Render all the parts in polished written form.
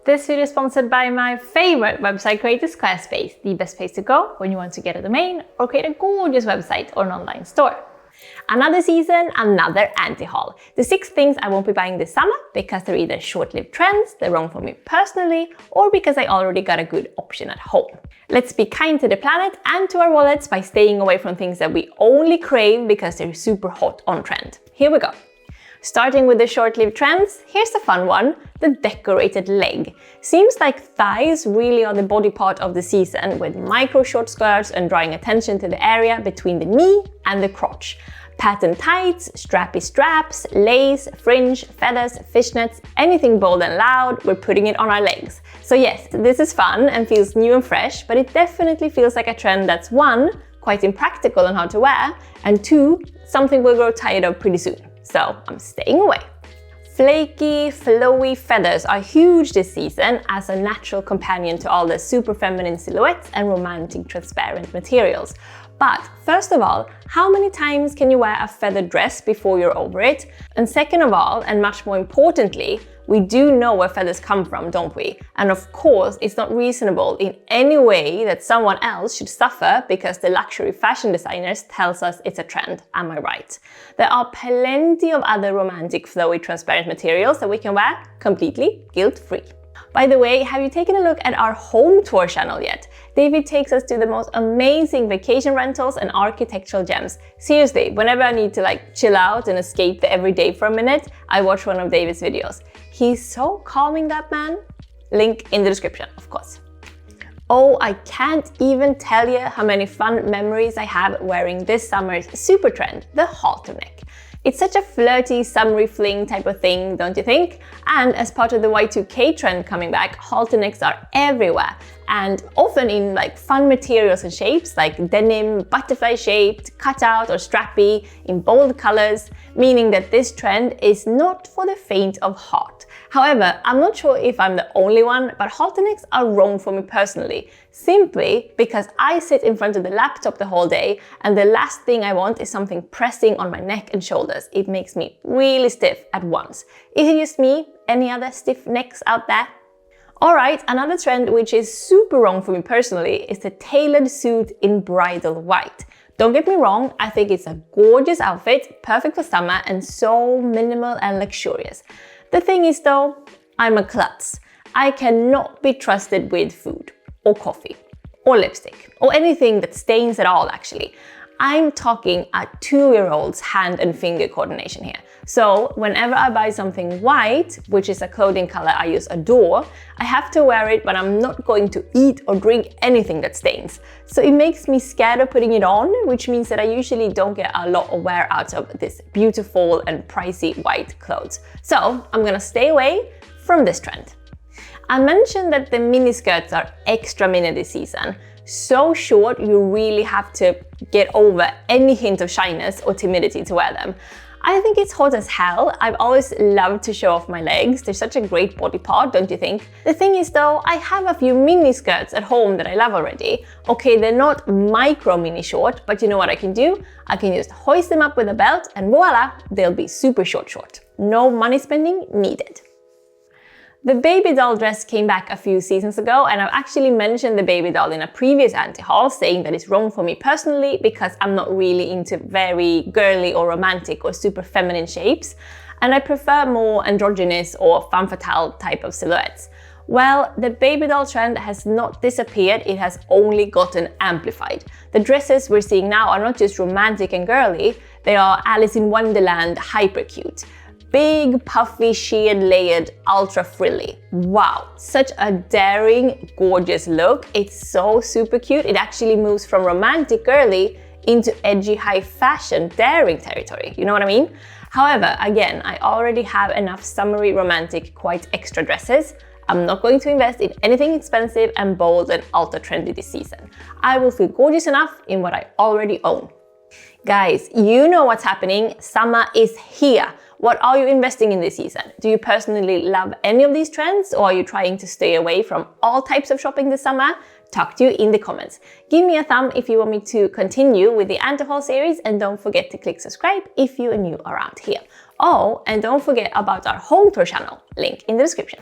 This video is sponsored by my favorite website creator, Squarespace, the best place to go when you want to get a domain or create a gorgeous website or an online store. Another season, another anti-haul. The 6 things I won't be buying this summer because they're either short-lived trends, they're wrong for me personally, or because I already got a good option at home. Let's be kind to the planet and to our wallets by staying away from things that we only crave because they're super hot on trend. Here we go. Starting with the short-lived trends, here's a fun one, the decorated leg. Seems like thighs really are the body part of the season, with micro short skirts and drawing attention to the area between the knee and the crotch. Pattern tights, strappy straps, lace, fringe, feathers, fishnets, anything bold and loud, we're putting it on our legs. So yes, this is fun and feels new and fresh, but it definitely feels like a trend that's 1, quite impractical on how to wear, and 2, something we'll grow tired of pretty soon. So I'm staying away. Flaky, flowy feathers are huge this season as a natural companion to all the super feminine silhouettes and romantic transparent materials. But first of all, how many times can you wear a feathered dress before you're over it? And second of all, and much more importantly, we do know where feathers come from, don't we? And of course, it's not reasonable in any way that someone else should suffer because the luxury fashion designers tells us it's a trend, am I right? There are plenty of other romantic, flowy, transparent materials that we can wear completely guilt-free. By the way, have you taken a look at our home tour channel yet? David takes us to the most amazing vacation rentals and architectural gems. Seriously, whenever I need to chill out and escape the everyday for a minute, I watch one of David's videos. He's so calming, that man. Link in the description, of course. Oh, I can't even tell you how many fun memories I have wearing this summer's super trend, the halter neck. It's such a flirty, summery fling type of thing, don't you think? And as part of the Y2K trend coming back, halter necks are everywhere, and often in fun materials and shapes like denim, butterfly shaped, cutout or strappy in bold colors, meaning that this trend is not for the faint of heart. However, I'm not sure if I'm the only one, but halter necks are wrong for me personally, simply because I sit in front of the laptop the whole day and the last thing I want is something pressing on my neck and shoulders. It makes me really stiff at once. Is it just me? Any other stiff necks out there? Alright, another trend which is super wrong for me personally is the tailored suit in bridal white. Don't get me wrong, I think it's a gorgeous outfit, perfect for summer and so minimal and luxurious. The thing is though, I'm a klutz. I cannot be trusted with food, or coffee, or lipstick, or anything that stains at all actually. I'm talking a 2-year-old's hand and finger coordination here. So whenever I buy something white, which is a clothing color I just adore, I have to wear it, but I'm not going to eat or drink anything that stains. So it makes me scared of putting it on, which means that I usually don't get a lot of wear out of this beautiful and pricey white clothes. So I'm gonna stay away from this trend. I mentioned that the mini skirts are extra mini this season. So short, you really have to get over any hint of shyness or timidity to wear them. I think it's hot as hell. I've always loved to show off my legs. They're such a great body part, don't you think? The thing is though, I have a few mini skirts at home that I love already. Okay, they're not micro mini short, but you know what I can do? I can just hoist them up with a belt and voila, they'll be super short. No money spending needed. The baby doll dress came back a few seasons ago, and I've actually mentioned the baby doll in a previous anti-haul, saying that it's wrong for me personally because I'm not really into very girly or romantic or super feminine shapes, and I prefer more androgynous or femme fatale type of silhouettes. Well, the baby doll trend has not disappeared, it has only gotten amplified. The dresses we're seeing now are not just romantic and girly, they are Alice in Wonderland hyper cute. Big, puffy, sheared, layered, ultra frilly. Wow, such a daring, gorgeous look. It's so super cute. It actually moves from romantic girly into edgy high fashion daring territory. You know what I mean? However, again, I already have enough summery, romantic, quite extra dresses. I'm not going to invest in anything expensive and bold and ultra trendy this season. I will feel gorgeous enough in what I already own. Guys, you know what's happening. Summer is here. What are you investing in this season? Do you personally love any of these trends, or are you trying to stay away from all types of shopping this summer? Talk to you in the comments. Give me a thumb if you want me to continue with the anti-haul series, and don't forget to click subscribe if you are new around here. Oh, and don't forget about our home tour channel, link in the description.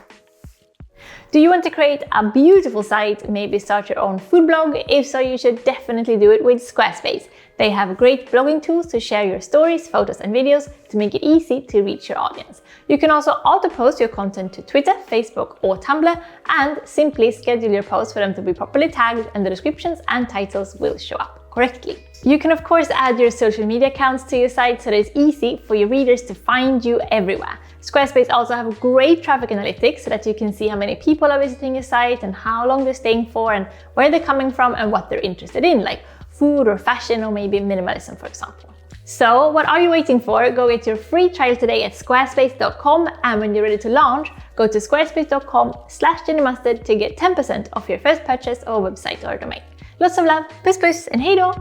Do you want to create a beautiful site, maybe start your own food blog? If so, you should definitely do it with Squarespace. They have great blogging tools to share your stories, photos and videos to make it easy to reach your audience. You can also auto-post your content to Twitter, Facebook or Tumblr and simply schedule your posts for them to be properly tagged and the descriptions and titles will show up correctly. You can of course add your social media accounts to your site so that it's easy for your readers to find you everywhere. Squarespace also have great traffic analytics so that you can see how many people are visiting your site and how long they're staying for and where they're coming from and what they're interested in, like food or fashion or maybe minimalism, for example. So what are you waiting for? Go get your free trial today at squarespace.com, and when you're ready to launch, go to squarespace.com/jennymustard to get 10% off your first purchase of a website or domain. Lots of love, puss puss and hej då!